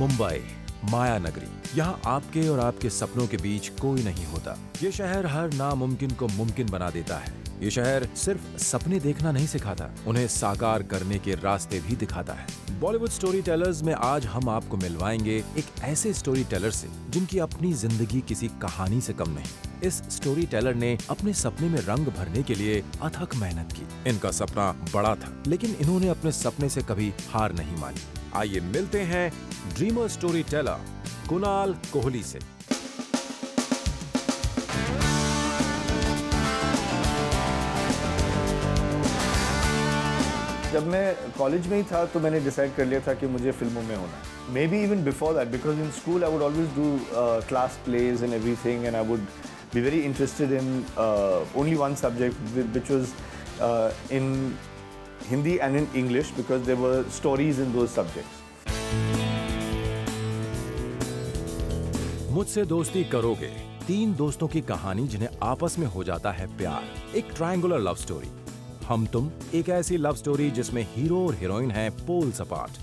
मुंबई, माया नगरी। यहाँ आपके और आपके सपनों के बीच कोई नहीं होता। ये शहर हर नामुमकिन को मुमकिन बना देता है। ये शहर सिर्फ सपने देखना नहीं सिखाता, उन्हें साकार करने के रास्ते भी दिखाता है। बॉलीवुड स्टोरी टेलर्स में आज हम आपको मिलवाएंगे एक ऐसे स्टोरी टेलर से जिनकी अपनी जिंदगी किसी कहानी से कम नहीं। इस स्टोरी टेलर ने अपने सपने में रंग भरने के लिए अथक मेहनत की। इनका सपना बड़ा था, लेकिन इन्होंने अपने सपने से कभी हार नहीं मानी। आइए मिलते हैं dreamer story teller Kunal Kohli से। जब मैं कॉलेज में ही था तो मैंने डिसाइड कर लिया था कि मुझे फिल्मों में होना है। Maybe even before that, because in school I would always do class plays and everything, and I would be very interested in only one subject which was in Hindi and in English, because there were stories in those subjects. मुझसे दोस्ती करोगे, 3 दोस्तों की कहानी जिन्हें आपस में हो जाता है प्यार। एक ट्रायंगुलर लव स्टोरी। हम तुम, एक ऐसी लव स्टोरी जिसमें हीरो और हीरोइन हैं पोल्स अपार्ट।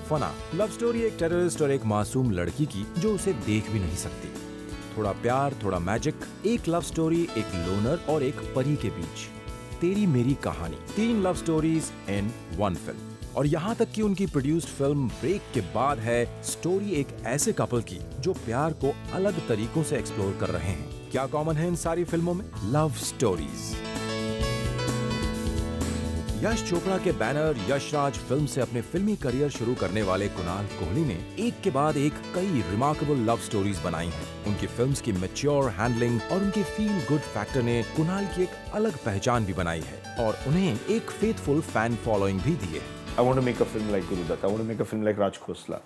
फना, लव स्टोरी एक टेररिस्ट और एक मासूम लड़की की जो उसे देख भी नहीं सकती। थोड़ा प्यार, थोड़ा मैजिक। एक लव स्टोरी एक लोनर और एक परी के बीच। तेरी मेरी कहानी। 3 लव स्टोरीज इन 1 फिल्म। और यहाँ तक कि उनकी प्रोड्यूस्ड फिल्म ब्रेक के बाद है स्टोरी एक ऐसे कपल की जो प्यार को अलग तरीकों से एक्सप्लोर कर रहे हैं। क्या कॉमन है इन सारी फिल्मों में? Love stories. यश चोपड़ा के बैनर यशराज फिल्म से अपने फिल्मी करियर शुरू करने वाले कुणाल कोहली ने एक के बाद एक कई रिमार्केबल लव स्टोरीज बनाई हैं। उनकी फिल्म्स की मैच्योर हैंडलिंग और उनके फील गुड फैक्टर ने कुणाल की एक अलग पहचान भी बनाई है और उन्हें एक फेथफुल फैन फॉलोइंग भी दी है। I want to make a film like Guru Dutt. I want to make a film like Raj Khosla.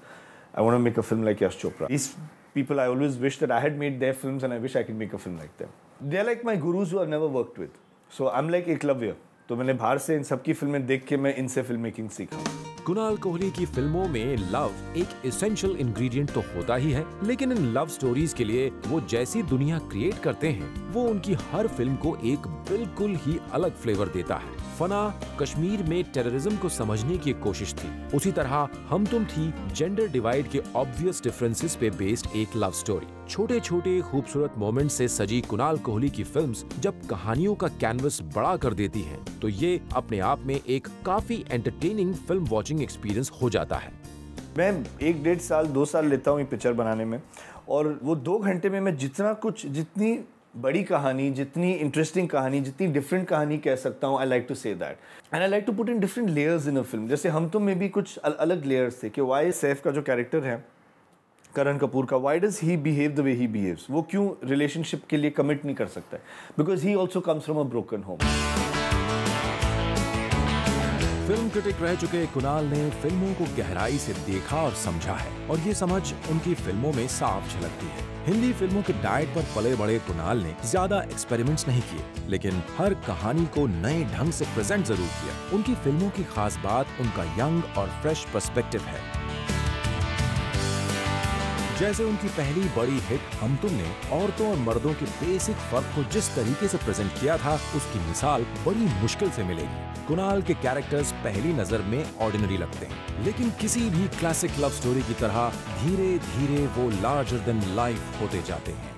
I want to make a film like Yash Chopra. These people, I always wish that I had made their films, and I wish I could make a film like them. They're like my gurus who I've never worked with. So I'm like Eklavya. तो मैंने बाहर से इन सबकी फिल्में देख के मैं इनसे फिल्म मेकिंग सीखा। कुणाल कोहली की फिल्मों में लव एक एसेंशियल इंग्रेडिएंट तो होता ही है, लेकिन इन लव स्टोरीज के लिए वो जैसी दुनिया क्रिएट करते हैं वो उनकी हर फिल्म को एक बिल्कुल ही अलग फ्लेवर देता है। फना कश्मीर में टेररिज्म को समझने की कोशिश थी, उसी तरह हम तुम थी जेंडर डिवाइड के ऑब्वियस डिफरेंसेस पे बेस्ड एक लव स्टोरी। छोटे छोटे खूबसूरत मोमेंट से सजी कुणाल कोहली की फिल्म्स जब कहानियों का कैनवस बड़ा कर देती हैं, तो ये अपने आप में एक काफी एंटरटेनिंग फिल्म वॉचिंग एक्सपीरियंस हो जाता है। मैं 1-1.5 साल 2 साल लेता हूँ ये पिक्चर बनाने में, और वो 2 घंटे में मैं जितनी बड़ी कहानी, जितनी इंटरेस्टिंग कहानी, जितनी डिफरेंट कहानी कह सकता हूँ, I like to say that, and I like to put in different layers in a film. जैसे हम तुम में भी कुछ अलग लेयर्स थे कि वाई सैफ का जो कैरेक्टर है करण कपूर का, why does he behave the way he behaves, वो क्यों रिलेशनशिप के लिए कमिट नहीं कर सकता है, because he also comes from a broken home. Film critic रह चुके कुणाल ने फिल्मों को गहराई से देखा और समझा है, और ये समझ उनकी फिल्मों में साफ झलकती है। हिंदी फिल्मों के डाइट पर पले बड़े कुणाल ने ज्यादा एक्सपेरिमेंट्स नहीं किए, लेकिन हर कहानी को नए ढंग से प्रेजेंट जरूर किया। उनकी फिल्मों की खास बात उनका यंग और फ्रेश पर्सपेक्टिव है। जैसे उनकी पहली बड़ी हिट हम तुम ने औरतों और मर्दों के बेसिक फर्क को जिस तरीके से प्रेजेंट किया था, उसकी मिसाल बड़ी मुश्किल से मिलेगी। कुणाल के कैरेक्टर्स पहली नजर में ऑर्डिनरी लगते हैं, लेकिन किसी भी क्लासिक लव स्टोरी की तरह धीरे धीरे वो लार्जर देन लाइफ होते जाते हैं।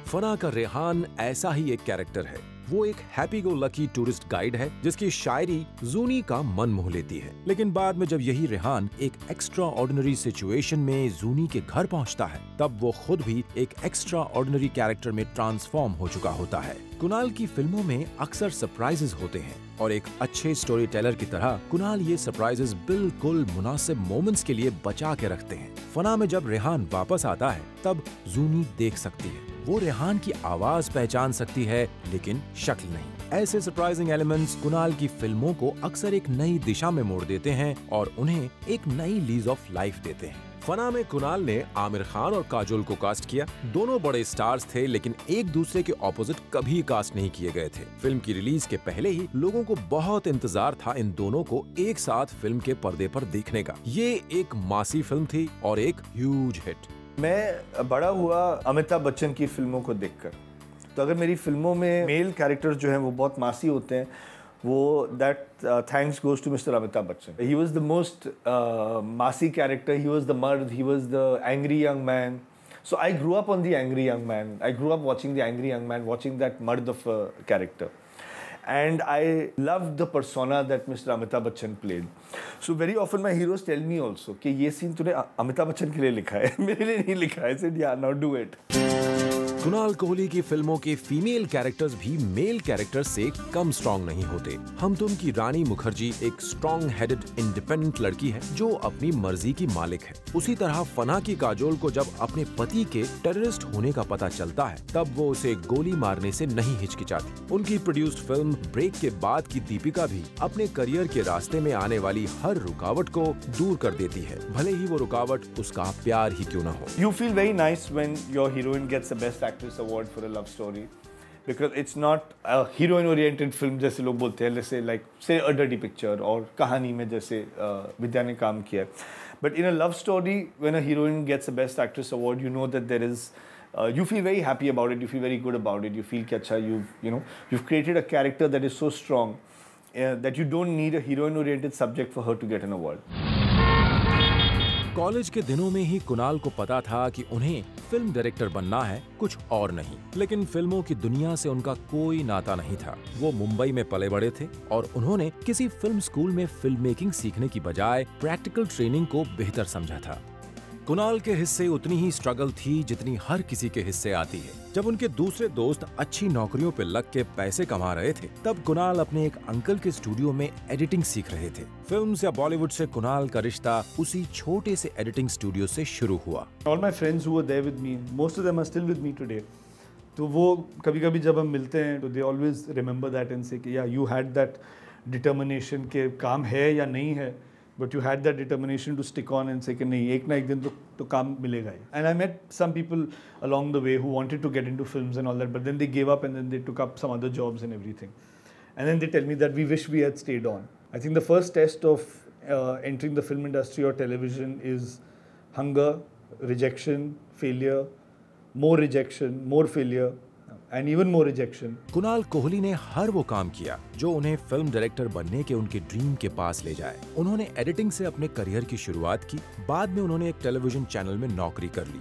फना का रेहान ऐसा ही एक कैरेक्टर है। वो एक happy go lucky tourist guide है जिसकी शायरी जूनी का मन मोह लेती है, लेकिन बाद में जब यही रेहान एक एक्स्ट्रा ऑर्डिनरी सिचुएशन में जूनी के घर पहुंचता है, तब वो खुद भी एक एक्स्ट्रा ऑर्डिनरी कैरेक्टर में ट्रांसफॉर्म हो चुका होता है। कुणाल की फिल्मों में अक्सर सरप्राइजेस होते हैं, और एक अच्छे स्टोरी टेलर की तरह कुणाल ये सरप्राइजेस बिल्कुल मुनासिब मोमेंट्स के लिए बचा के रखते हैं। फना में जब रेहान वापस आता है, तब जूनी देख सकती है, वो रेहान की आवाज पहचान सकती है, लेकिन शक्ल नहीं। ऐसे सरप्राइजिंग एलिमेंट्स कुणाल की फिल्मों को अक्सर एक नई दिशा में मोड़ देते हैं और उन्हें एक नई लीज ऑफ लाइफ देते हैं। फना में कुणाल ने आमिर खान और काजोल को कास्ट किया। दोनों बड़े स्टार्स थे, लेकिन एक दूसरे के ऑपोजिट कभी कास्ट नहीं किए गए थे। फिल्म की रिलीज के पहले ही लोगों को बहुत इंतजार था इन दोनों को एक साथ फिल्म के पर्दे पर देखने का। ये एक मासी फिल्म थी और एक ह्यूज हिट। मैं बड़ा हुआ अमिताभ बच्चन की फिल्मों को देखकर, तो अगर मेरी फिल्मों में मेल कैरेक्टर्स जो हैं वो बहुत मासी होते हैं, वो that thanks goes to Mr. Amitabh Bachchan. He was the most massy character. He was the mard. He was the angry young man. So I grew up on the angry young man. I grew up watching the angry young man, watching that mard of a character. And I loved the persona that Mr. Amitabh Bachchan played. So very often my heroes tell me also कि ये scene तूने अमिताभ बच्चन के लिए लिखा है, मेरे लिए नहीं लिखा है. I said yeah, now do it. Kunal Kohli की फिल्मों के फीमेल कैरेक्टर्स भी मेल कैरेक्टर्स से कम स्ट्रॉन्ग नहीं होते। हम तुम की रानी मुखर्जी एक स्ट्रॉन्ग हेडेड इंडिपेंडेंट लड़की है जो अपनी मर्जी की मालिक है। उसी तरह फना की काजोल को जब अपने पति के टेररिस्ट होने का पता चलता है तब वो उसे गोली मारने से नहीं हिचकिचाती। उनकी प्रोड्यूस्ड फिल्म ब्रेक के बाद की दीपिका भी अपने करियर के रास्ते में आने वाली हर रुकावट को दूर कर देती है, भले ही वो रुकावट उसका प्यार ही क्यों न हो। You feel very nice when your heroine gets the best actress award for a love story, because it's not a heroine oriented film जैसे लोग बोलते हैं, जैसे like say a dirty picture और कहानी में जैसे विद्या ने काम किया है. But in a love story, when a heroine gets the best actress award, you know that there is you feel very happy about it, you feel very good about it, you feel कि अच्छा you've created a character that is so strong that you don't need a heroine oriented subject for her to get an award. College के दिनों में ही कुणाल को पता था कि उन्हें फिल्म डायरेक्टर बनना है, कुछ और नहीं। लेकिन फिल्मों की दुनिया से उनका कोई नाता नहीं था। वो मुंबई में पले बड़े थे और उन्होंने किसी फिल्म स्कूल में फिल्म मेकिंग सीखने की बजाय प्रैक्टिकल ट्रेनिंग को बेहतर समझा था। कुणाल के हिस्से उतनी ही स्ट्रगल थी जितनी हर किसी के हिस्से आती है। जब उनके दूसरे दोस्त अच्छी नौकरियों पे लग के पैसे कमा रहे थे तब कुणाल अपने एक अंकल के स्टूडियो में एडिटिंग सीख रहे थे। फिल्म्स या बॉलीवुड से कुणाल का रिश्ता उसी छोटे से एडिटिंग स्टूडियो से शुरू हुआ। All my friends who were there with me, most of them are still with me today. तो वो कभी-कभी जब हम मिलते हैं तो they always remember that and say कि yeah, you had that determination के काम है या नहीं है, but you had that determination to stick on and say कि नहीं, एक ना एक दिन तो काम मिलेगा ही. And I met some people along the way who wanted to get into films and all that, but then they gave up and then they took up some other jobs and everything. And then they tell me that we wish we had stayed on. I think the first test of entering the film industry or television is hunger, rejection, failure, more rejection, more failure, and even more rejection. Kunal Kohli ने हर वो काम किया जो उन्हें film director बनने के उनके dream के पास ले जाए। उन्होंने एडिटिंग से अपने करियर की शुरुआत की, बाद में उन्होंने एक टेलीविजन चैनल में नौकरी कर ली।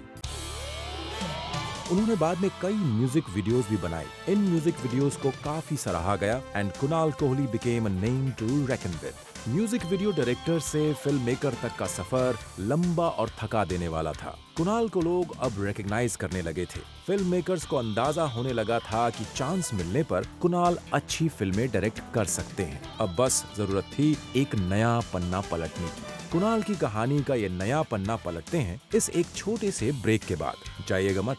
उन्होंने बाद में कई म्यूजिक वीडियोस भी बनाए। इन म्यूजिक वीडियोस को काफी सराहा गया and Kunal Kohli became a name to reckon with. Music video director से फिल्म मेकर तक का सफर लंबा और थका देने वाला था। कुणाल को लोग अब रिकॉग्नाइज करने लगे थे। फिल्म मेकर्स को अंदाजा होने लगा था कि चांस मिलने पर कुणाल अच्छी फिल्में डायरेक्ट कर सकते हैं। अब बस जरूरत थी एक नया पन्ना पलटने की। कुणाल की कहानी का ये नया पन्ना पलटते हैं इस एक छोटे से ब्रेक के बाद। जाइएगा मत।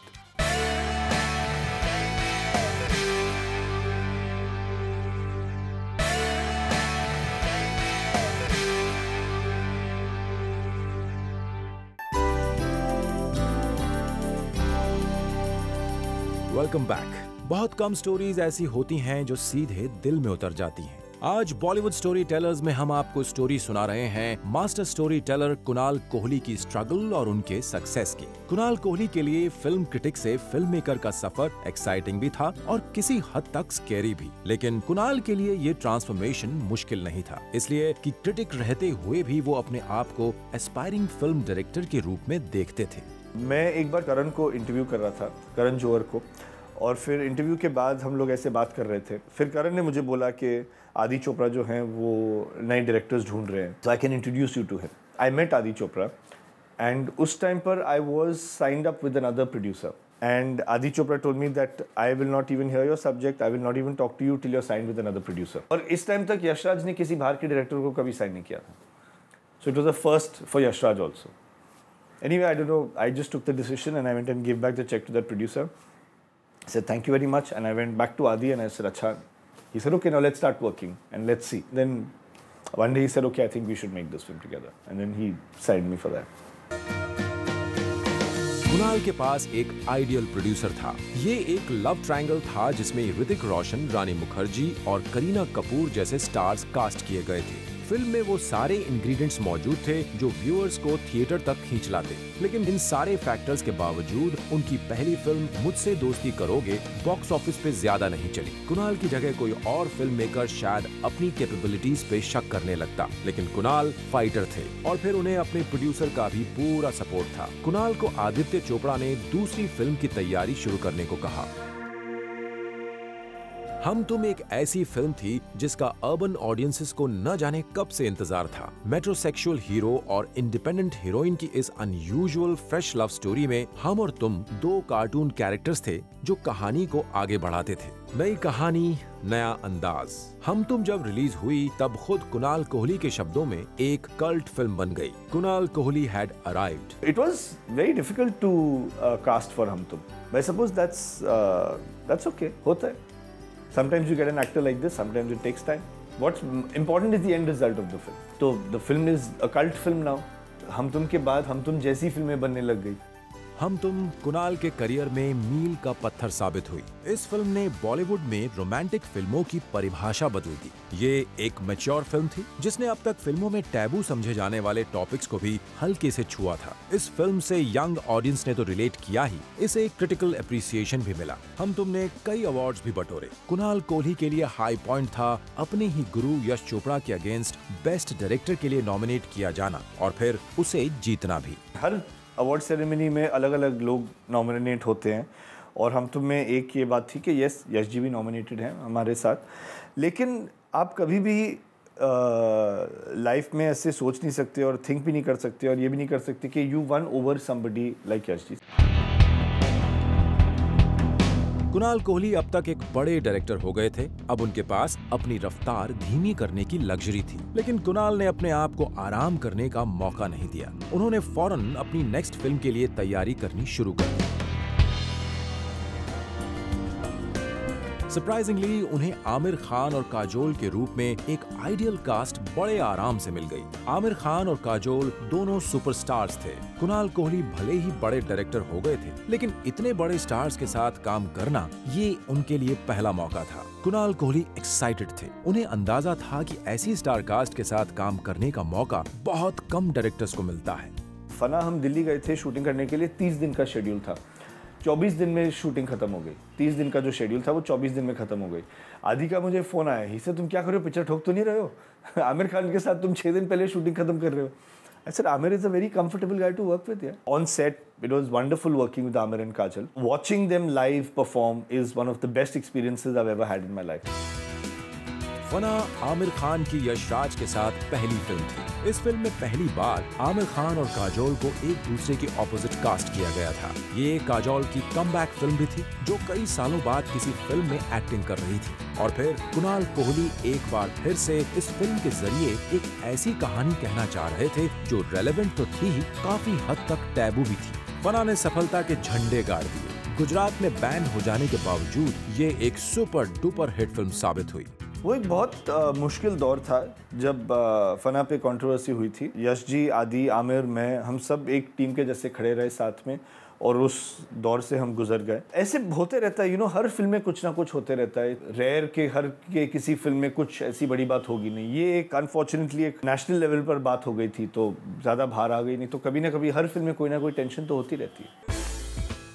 Welcome back. बहुत कम स्टोरीज ऐसी होती हैं जो सीधे दिल में उतर जाती हैं। आज बॉलीवुड स्टोरी टेलर्स में हम आपको स्टोरी सुना रहे हैं master story teller Kunal Kohli की स्ट्रगल और उनके सक्सेस की। कुणाल कोहली के लिए फिल्म क्रिटिक से फिल्म मेकर का सफर एक्साइटिंग भी था और किसी हद तक स्कैरी भी। लेकिन कुणाल के लिए ये ट्रांसफॉर्मेशन मुश्किल नहीं था, इसलिए कि क्रिटिक रहते हुए भी वो अपने आप को एस्पायरिंग फिल्म डायरेक्टर के रूप में देखते थे। मैं एक बार करण को इंटरव्यू कर रहा था, करण जौहर को, और फिर इंटरव्यू के बाद हम लोग ऐसे बात कर रहे थे। फिर करण ने मुझे बोला कि आदि चोपड़ा जो हैं वो नए डायरेक्टर्स ढूंढ रहे हैं, so I can introduce you to him. I met Adi Chopra and उस टाइम पर I was signed up with another producer and Adi Chopra told me that I will not even hear your subject, I will not even talk to you till you are signed with another producer. और इस time तक यशराज ने किसी बाहर के director को कभी sign नहीं किया था, so it was the first for Yashraj also. Anyway, I don't know, I just took the decision and I went and gave back the check to that producer. I said, thank you very much. And I went back to Adi and I said, Acha. He said, okay, now let's start working and let's see. Then one day he said, okay, I think we should make this film together. And then he signed me for that. Kunal के पास एक ideal producer था। ये एक love triangle था जिसमें ऋतिक रोशन, रानी मुखर्जी और करीना कपूर जैसे stars cast किए गए थे। फिल्म में वो सारे इंग्रेडिएंट्स मौजूद थे जो व्यूअर्स को थिएटर तक खींच लाते। लेकिन इन सारे फैक्टर्स के बावजूद उनकी पहली फिल्म मुझसे दोस्ती करोगे बॉक्स ऑफिस पे ज्यादा नहीं चली। कुणाल की जगह कोई और फिल्म मेकर शायद अपनी कैपेबिलिटीज पे शक करने लगता, लेकिन कुणाल फाइटर थे और फिर उन्हें अपने प्रोड्यूसर का भी पूरा सपोर्ट था। कुणाल को आदित्य चोपड़ा ने दूसरी फिल्म की तैयारी शुरू करने को कहा। हम तुम एक ऐसी फिल्म थी जिसका अर्बन ऑडियंसेस को न जाने कब से इंतजार था। मेट्रोसेक्सुअल हीरो और इंडिपेंडेंट हीरोइन की इस अनयूजुअल फ्रेश लव स्टोरी में हम और तुम दो कार्टून कैरेक्टर्स थे जो कहानी को आगे बढ़ाते थे। नई कहानी, नया अंदाज। हम तुम जब रिलीज हुई तब खुद कुणाल कोहली के शब्दों में एक कल्ट फिल्म बन गई। Kunal Kohli had arrived. It was very difficult to cast for हम तुम. But I suppose that's okay. होता है. Sometimes you get an actor like this, sometimes it takes time. What's important is the end result of the film. तो the film is a cult film now. हम तुम के बाद हम तुम जैसी फिल्में बनने लग गई। हम तुम कुणाल के करियर में मील का पत्थर साबित हुई। इस फिल्म ने बॉलीवुड में रोमांटिक फिल्मों की परिभाषा बदल दी। ये एक मैच्योर फिल्म थी जिसने अब तक फिल्मों में टैबू समझे जाने वाले टॉपिक्स को भी हल्के से छुआ था। इस फिल्म से यंग ऑडियंस ने तो रिलेट किया ही, इसे क्रिटिकल एप्रिसिएशन भी मिला। हम तुम ने कई अवार्ड्स भी बटोरे। कुणाल कोहली के लिए हाई पॉइंट था अपने ही गुरु यश चोपड़ा के अगेंस्ट बेस्ट डायरेक्टर के लिए नॉमिनेट किया जाना और फिर उसे जीतना भी। हर अवार्ड सेरेमनी में अलग अलग लोग नॉमिनेट होते हैं और हम तुम में एक ये बात थी कि यस जी भी नॉमिनेटेड हैं हमारे साथ, लेकिन आप कभी भी लाइफ में ऐसे सोच नहीं सकते और थिंक भी नहीं कर सकते और ये भी नहीं कर सकते कि you won over somebody like Yash ji. Kunal Kohli अब तक एक बड़े डायरेक्टर हो गए थे। अब उनके पास अपनी रफ्तार धीमी करने की लग्जरी थी, लेकिन कुणाल ने अपने आप को आराम करने का मौका नहीं दिया। उन्होंने फौरन अपनी नेक्स्ट फिल्म के लिए तैयारी करनी शुरू कर दी। सरप्राइजिंगली उन्हें आमिर खान और काजोल के रूप में एक आइडियल कास्ट बड़े आराम से मिल गई। आमिर खान और काजोल दोनों सुपरस्टार्स थे। कुणाल कोहली भले ही बड़े डायरेक्टर हो गए थे, लेकिन इतने बड़े स्टार्स के साथ काम करना ये उनके लिए पहला मौका था। कुणाल कोहली एक्साइटेड थे। उन्हें अंदाजा था कि ऐसी स्टार कास्ट के साथ काम करने का मौका बहुत कम डायरेक्टर्स को मिलता है। फना हम दिल्ली गए थे शूटिंग करने के लिए। 30 दिन का शेड्यूल था, 24 दिन में शूटिंग खत्म हो गई। 30 दिन का जो शेड्यूल था वो 24 दिन में खत्म हो गई। आदि का मुझे फोन आया, ही से तुम क्या कर रहे हो, पिक्चर ठोक तो नहीं रहे हो? आमिर खान के साथ तुम 6 दिन पहले शूटिंग खत्म कर रहे हो। I said Amir is a very comfortable guy to work with. Yeah. On set, it was wonderful working with Amir and Kajal. Watching them live perform is one of the best experiences I've ever had in my life. फना आमिर खान की यश राज के साथ पहली film थी। इस film में पहली बार आमिर खान और काजोल को एक दूसरे के ऑपोजिट कास्ट किया गया था। ये काजोल की कमबैक फिल्म भी थी जो कई सालों बाद किसी फिल्म में एक्टिंग कर रही थी। और फिर कुणाल कोहली एक बार फिर से इस फिल्म के जरिए एक ऐसी कहानी कहना चाह रहे थे जो रेलेवेंट तो थी, काफी हद तक टैबू भी थी। फना ने सफलता के झंडे गाड़ दिए। गुजरात में बैन हो जाने के बावजूद ये एक सुपर डुपर हिट फिल्म साबित हुई। वो एक बहुत मुश्किल दौर था जब फना पे कंट्रोवर्सी हुई थी। यश जी, आदि, आमिर, मैं, हम सब एक टीम के जैसे खड़े रहे साथ में और उस दौर से हम गुजर गए। ऐसे होते रहता है, हर फिल्म में कुछ ना कुछ होते रहता है। रेयर के हर के किसी फिल्म में कुछ ऐसी बड़ी बात होगी नहीं। ये एक अनफॉर्चुनेटली एक नेशनल लेवल पर बात हो गई थी तो ज़्यादा बाहर आ गई, नहीं तो कभी ना कभी हर फिल्म में कोई ना कोई टेंशन तो होती रहती है।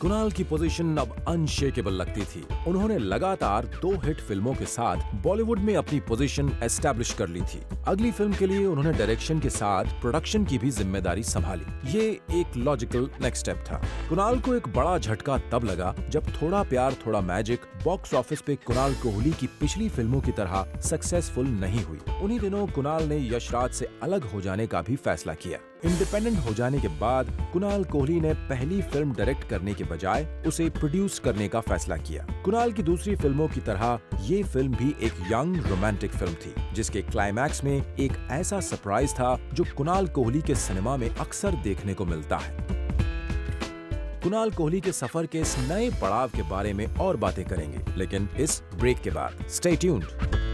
कुणाल की पोजीशन अब अनशेकेबल लगती थी। उन्होंने लगातार 2 हिट फिल्मों के साथ बॉलीवुड में अपनी पोजीशन एस्टैब्लिश कर ली थी। अगली फिल्म के लिए उन्होंने डायरेक्शन के साथ प्रोडक्शन की भी जिम्मेदारी संभाली। ये एक लॉजिकल नेक्स्ट स्टेप था। कुणाल को एक बड़ा झटका तब लगा जब थोड़ा प्यार थोड़ा मैजिक बॉक्स ऑफिस पे कुणाल कोहली की पिछली फिल्मों की तरह सक्सेसफुल नहीं हुई। उन्हीं दिनों कुणाल ने यश राज से अलग हो जाने का भी फैसला किया। इंडिपेंडेंट हो जाने के बाद कुणाल कोहली ने पहली फिल्म डायरेक्ट करने के बजाय उसे प्रोड्यूस करने का फैसला किया। कुणाल की दूसरी फिल्मों की तरह ये फिल्म भी एक यंग रोमांटिक फिल्म थी जिसके क्लाइमैक्स में एक ऐसा सरप्राइज था जो कुणाल कोहली के सिनेमा में अक्सर देखने को मिलता है। कुणाल कोहली के सफर के इस नए पड़ाव के बारे में और बातें करेंगे, लेकिन इस ब्रेक के बाद। Stay tuned.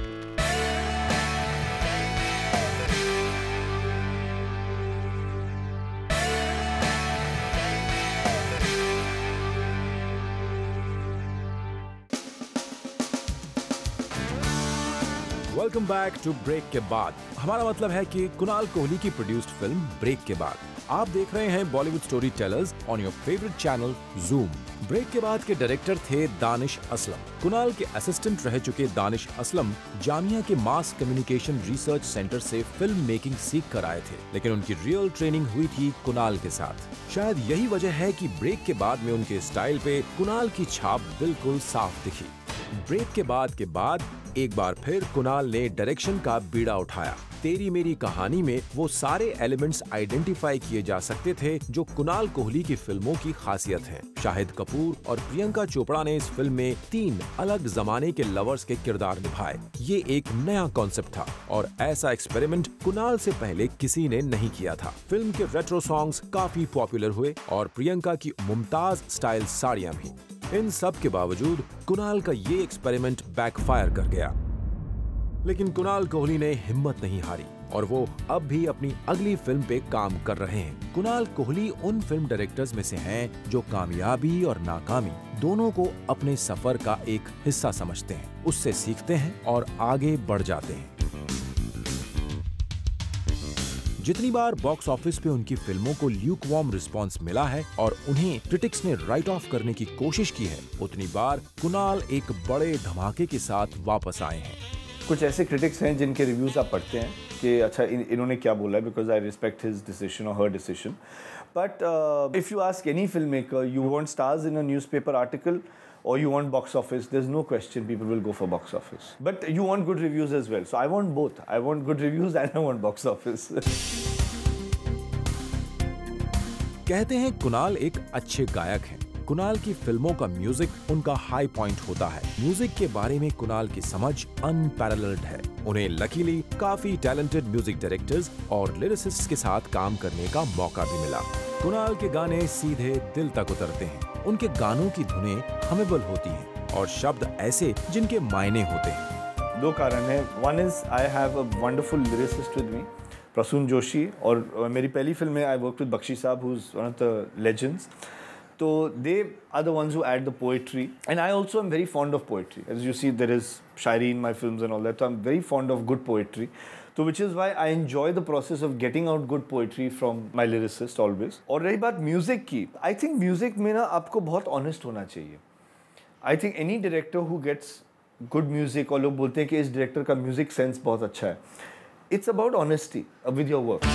Welcome back to break के बाद। हमारा मतलब है कि कुणाल कोहली की प्रोड्यूस्ड फिल्म ब्रेक के बाद। आप देख रहे हैं Bollywood story tellers on your favourite channel Zoom. Break के बाद के डायरेक्टर थे दानिश असलम। कुणाल के असिस्टेंट रह चुके दानिश असलम जामिया के मास कम्युनिकेशन रिसर्च सेंटर से फिल्म मेकिंग सीख कर आए थे, लेकिन उनकी रियल ट्रेनिंग हुई थी कुणाल के साथ। शायद यही वजह है कि ब्रेक के बाद में उनके स्टाइल पे कुणाल की छाप बिल्कुल साफ दिखी। ब्रेक के बाद एक बार फिर कुणाल ने डायरेक्शन का बीड़ा उठाया। तेरी मेरी कहानी में वो सारे एलिमेंट्स आइडेंटिफाई किए जा सकते थे जो कुणाल कोहली की फिल्मों की खासियत हैं। शाहिद कपूर और प्रियंका चोपड़ा ने इस फिल्म में 3 अलग जमाने के लवर्स के किरदार निभाए। ये एक नया कॉन्सेप्ट था और ऐसा एक्सपेरिमेंट कुणाल से पहले किसी ने नहीं किया था। फिल्म के रेट्रो सॉन्ग्स काफी पॉपुलर हुए और प्रियंका की मुमताज स्टाइल साड़ियां भी। इन सब के बावजूद कुणाल का ये एक्सपेरिमेंट बैकफायर कर गया, लेकिन कुणाल कोहली ने हिम्मत नहीं हारी और वो अब भी अपनी अगली फिल्म पे काम कर रहे हैं। कुणाल कोहली उन फिल्म डायरेक्टर्स में से हैं जो कामयाबी और नाकामी दोनों को अपने सफर का एक हिस्सा समझते हैं, उससे सीखते हैं और आगे बढ़ जाते हैं। जितनी बार बॉक्स ऑफिस पे उनकी फिल्मों को ल्यूकवार्म रिस्पांस मिला है और उन्हें क्रिटिक्स ने राइट ऑफ करने की कोशिश की है, उतनी बार कुणाल एक बड़े धमाके के साथ वापस आए हैं। कुछ ऐसे क्रिटिक्स हैं जिनके रिव्यूज़ आप पढ़ते हैं कि अच्छा इन्होंने क्या बोला है, because I respect his decision और हर decision, but if you ask any film maker you want stars in a newspaper article or you want box office, there's no question people will go for box office. But you want good reviews as well. So I want both. I want good reviews and I want box office. कहते हैं कुणाल एक अच्छे गायक हैं। कुणाल की फिल्मों का music उनका हाई पॉइंट होता है। म्यूजिक के बारे में कुणाल की समझ अनपैरेलल्ड है। उन्हें लकीली काफी टैलेंटेड म्यूजिक डायरेक्टर्स और लिरिसिस्ट्स के साथ काम करने का मौका भी मिला। कुणाल के गाने सीधे दिल तक उतरते हैं। उनके गानों की धुनें हमेबल होती हैं और शब्द ऐसे जिनके मायने होते हैं। 2 कारण हैं। One is I have a wonderful lyricist with me, Prasoon Joshi, और मेरी पहली फिल्म में आई वर्क विद बख्शी साहब who is one of the legends. So they are the ones who add the poetry, and I also am very fond of poetry. As you see, there is shairi in my films and all that. So I'm very fond of good poetry. So which is why I enjoy the process of getting out good poetry from my lyricist always. और रही बात music की, I think music में ना आपको बहुत honest होना चाहिए. I think any director who gets good music, और लोग बोलते हैं कि इस डायरेक्टर का म्यूजिक सेंस बहुत अच्छा है. It's about honesty with your work.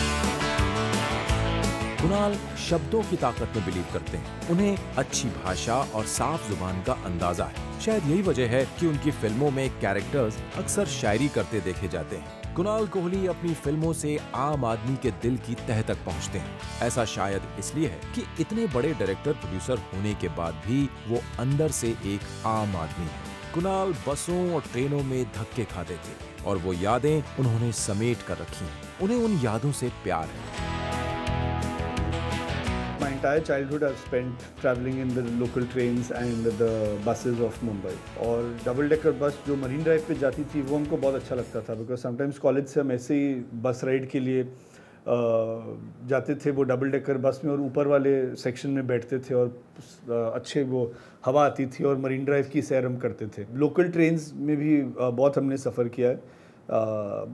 Kunal शब्दों की ताकत में बिलीव करते हैं। उन्हें अच्छी भाषा और साफ जुबान का अंदाजा है। शायद यही वजह है कि उनकी फिल्मों में कैरेक्टर्स अक्सर शायरी करते देखे जाते हैं। कुणाल कोहली अपनी फिल्मों से आम आदमी के दिल की तह तक पहुंचते हैं। ऐसा शायद इसलिए है कि इतने बड़े डायरेक्टर प्रोड्यूसर होने के बाद भी वो अंदर से एक आम आदमी है। कुणाल बसों और ट्रेनों में धक्के खाते थे और वो यादें उन्होंने समेट कर रखी हैं। उन्हें उन यादों से प्यार है। My entire childhood I've spent traveling in the local trains and the buses of Mumbai. और डबल डेकर बस जो मरीन ड्राइव पे जाती थी वो हमको बहुत अच्छा लगता था, बिकॉज समटाइम्स कॉलेज से हम ऐसे ही बस राइड के लिए जाते थे वो डबल डेकर बस में, और ऊपर वाले सेक्शन में बैठते थे और अच्छे वो हवा आती थी और मरीन ड्राइव की सैर हम करते थे। लोकल ट्रेन्स में भी बहुत हमने सफ़र किया है।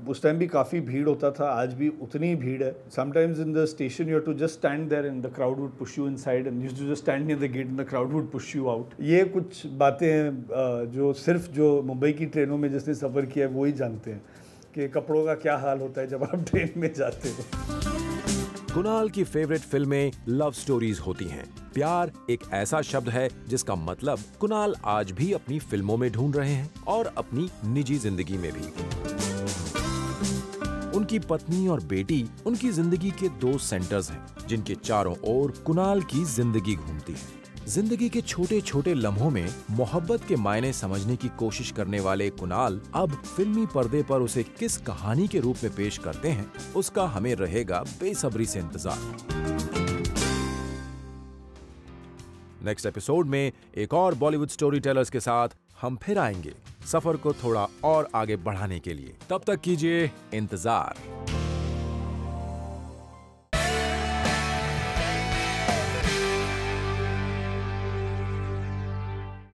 उस टाइम भी काफ़ी भीड़ होता था, आज भी उतनी ही भीड़ है। Sometimes in the station you have to just stand there and the crowd would push you inside and you have to just stand near the gate and the crowd would push you out. ये कुछ बातें हैं जो सिर्फ जो मुंबई की ट्रेनों में जिसने सफ़र किया है वो ही जानते हैं कि कपड़ों का क्या हाल होता है जब आप ट्रेन में जाते हो। कुणाल की फेवरेट फिल्में लव स्टोरीज होती हैं। प्यार एक ऐसा शब्द है जिसका मतलब कुणाल आज भी अपनी फिल्मों में ढूंढ रहे हैं और अपनी निजी जिंदगी में भी। उनकी पत्नी और बेटी उनकी जिंदगी के 2 सेंटर्स हैं, जिनके चारों ओर कुणाल की जिंदगी घूमती है। जिंदगी के छोटे छोटे लम्हों में मोहब्बत के मायने समझने की कोशिश करने वाले कुणाल अब फिल्मी पर्दे पर उसे किस कहानी के रूप में पेश करते हैं, उसका हमें रहेगा बेसब्री से इंतजार। नेक्स्ट एपिसोड में एक और बॉलीवुड स्टोरी टेलर्स के साथ हम फिर आएंगे, सफर को थोड़ा और आगे बढ़ाने के लिए। तब तक कीजिए इंतजार।